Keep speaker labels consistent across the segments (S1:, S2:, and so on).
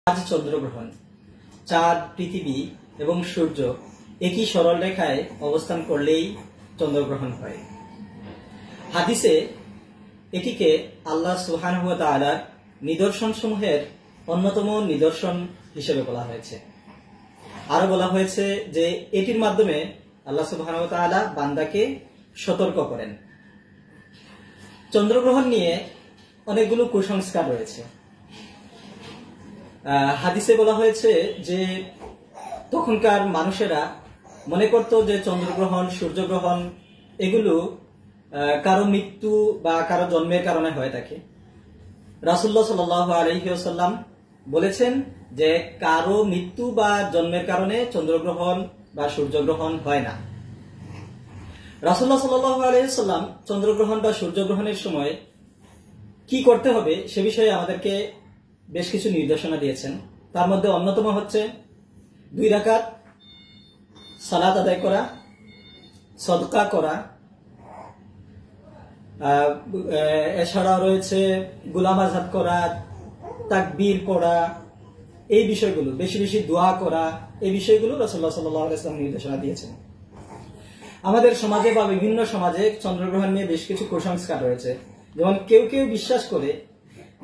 S1: আজ চন্দ্রগ্রহণ, চাঁদ, পৃথিবী এবং সূর্য একই সরল রেখায় অবস্থান করলেই চন্দ্রগ্রহণ হয়। হাদিসে এটিকে আল্লাহ সুবহানাহু ওয়া তাআলার নিদর্শনসমূহের অন্যতম নিদর্শন হিসেবে বলা হয়েছে। আরো বলা হয়েছে যে এটির মাধ্যমে আল্লাহ সুবহানাহু ওয়া তাআলা বান্দাকে সতর্ক করেন। চন্দ্রগ্রহণ নিয়ে অনেকগুলো কুসংস্কার রয়েছে। হাদিসে বলা হয়েছে যে তখনকার মানুষেরা মনে করত যে চন্দ্রগ্রহণ, সূর্যগ্রহণ এগুলো কারো মৃত্যু বা কারো জন্মের কারণে হয়ে থাকে। রাসূলুল্লাহ সাল্লাল্লাহু আলাইহি ওয়াসাল্লাম বলেছেন যে কারো মৃত্যু বা জন্মের কারণে চন্দ্রগ্রহণ বা সূর্যগ্রহণ হয় না। রাসূলুল্লাহ সাল্লাল্লাহু আলাইহি ওয়াসাল্লাম চন্দ্রগ্রহণ বা সূর্যগ্রহণের সময় কি করতে হবে সে বিষয়ে আমাদেরকে বেশ কিছু নির্দেশনা দিয়েছেন। তার মধ্যে অন্যতম হচ্ছে 2 রাকাত সালাত আদায় করা, সদকা করা, এছাড়াও রয়েছে গোলাম আযাদ করা, তাকবীর পড়া, এই বিষয়গুলো, বেশি বেশি দোয়া করা, এই বিষয়গুলো রাসূলুল্লাহ সাল্লাল্লাহু আলাইহি ওয়াসাল্লাম নির্দেশনা দিয়েছেন। আমাদের সমাজে বা বিভিন্ন সমাজে চন্দ্রগ্রহণ নিয়ে বেশ কিছু কুসংস্কার রয়েছে। যেমন কেউ কেউ বিশ্বাস করে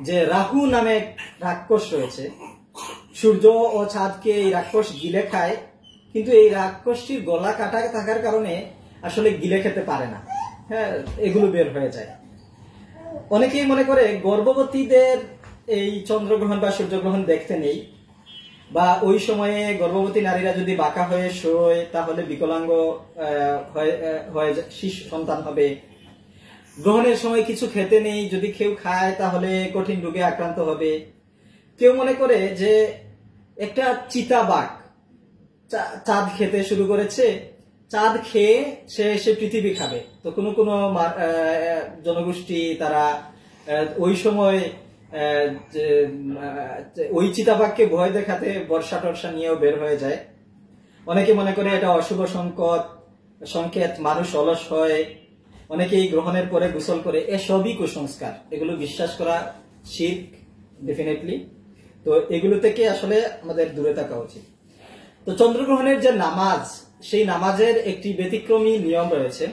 S1: যে রাহু নামে রাক্ষস রয়েছে, সূর্য ও চাঁদকে এই রাক্ষস গিলে খায়, কিন্তু এই রাক্ষসটির গলা কাটা থাকার কারণে আসলে গিলে খেতে পারে না, হ্যাঁ, এগুলো বের হয়ে যায়। অনেকেই মনে করে গর্ভবতীদের এই চন্দ্রগ্রহণ বা সূর্যগ্রহণ দেখতে নেই, বা ওই সময়ে গর্ভবতী নারীরা যদি বাঁকা হয়ে শোয় তাহলে বিকলাঙ্গ হয়ে শিশু সন্তান হবে। গ্রহণের সময় কিছু খেতে নেই, যদি কেউ খায় তাহলে কঠিন রোগে আক্রান্ত হবে। কেউ মনে করে যে একটা চিতাবাঘ চাঁদ খেতে শুরু করেছে, চাঁদ খেয়ে সে পৃথিবী খাবে। তো কোনো কোনো জনগোষ্ঠী তারা ওই সময় ওই চিতাবাঘকে ভয় দেখাতে বর্ষা টর্ষা নিয়েও বের হয়ে যায়। অনেকে মনে করে এটা অশুভ সংকেত, মানুষ অলস হয়। অনেকেই গ্রহণের পরে গোসল করে, এসবই কুসংস্কার। এগুলো বিশ্বাস করা শিরক, ডেফিনেটলি। তো এগুলো থেকে আসলে আমাদের দূরে থাকা উচিত। তো চন্দ্রগ্রহণের যে নামাজ, সেই নামাজের একটি ব্যতিক্রমী নিয়ম রয়েছে।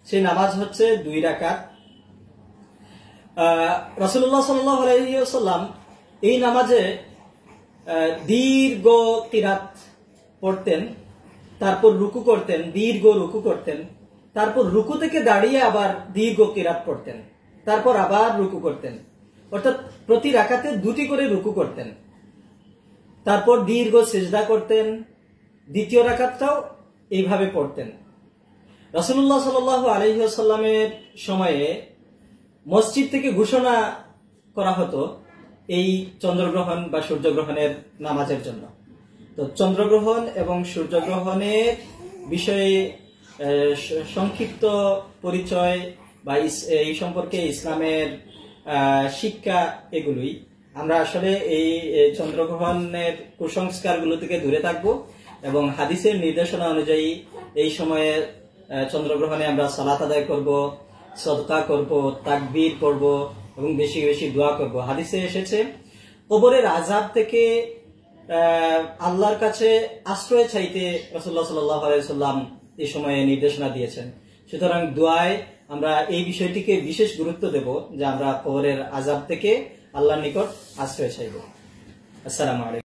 S1: সেই নামাজ হচ্ছে 2 রাকাত। রাসূলুল্লাহ সাল্লাল্লাহু আলাইহি ওয়াসাল্লাম এই নামাজে দীর্ঘ কিরাত পড়তেন, তারপর রুকু করতেন, দীর্ঘ রুকু করতেন, তারপর রুকু থেকে দাঁড়িয়ে আবার দীর্ঘ কিরাত পড়তেন, তারপর আবার রুকু করতেন। অর্থাৎ প্রতি রাকাতে 2টি করে রুকু করতেন, তারপর দীর্ঘ সিজদা করতেন, দ্বিতীয় রাকাতটাও এইভাবে পড়তেন। রাসূলুল্লাহ সাল্লাল্লাহু আলাইহি ওয়াসাল্লামের সময়ে মসজিদ থেকে ঘোষণা করা হতো এই চন্দ্রগ্রহণ বা সূর্যগ্রহণের নামাজের জন্য। তো চন্দ্রগ্রহণ এবং সূর্যগ্রহণের বিষয়ে সংক্ষিপ্ত পরিচয় বা এই সম্পর্কে ইসলামের শিক্ষা, এগুলোই আমরা আসলে এই চন্দ্রগ্রহণের কুসংস্কারগুলো থেকে দূরে থাকবো এবং হাদিসের নির্দেশনা অনুযায়ী এই সময়ে চন্দ্রগ্রহণে আমরা সালাত আদায় করব, সদকা করব, তাকবীর করব এবং বেশি বেশি দোয়া করব। হাদিসে এসেছে কবরের আযাব থেকে আল্লাহর কাছে আশ্রয় চাইতে রাসূলুল্লাহ সাল্লাল্লাহু আলাইহি ওয়াসাল্লাম এই সময়ে নির্দেশনা দিয়েছেন। সুতরাং দোয়ায় আমরা এই বিষয়টিকে বিশেষ গুরুত্ব দেব যে আমরা কবরের আযাব থেকে আল্লাহর নিকট আশ্রয় চাইব। আসসালামু আলাইকুম।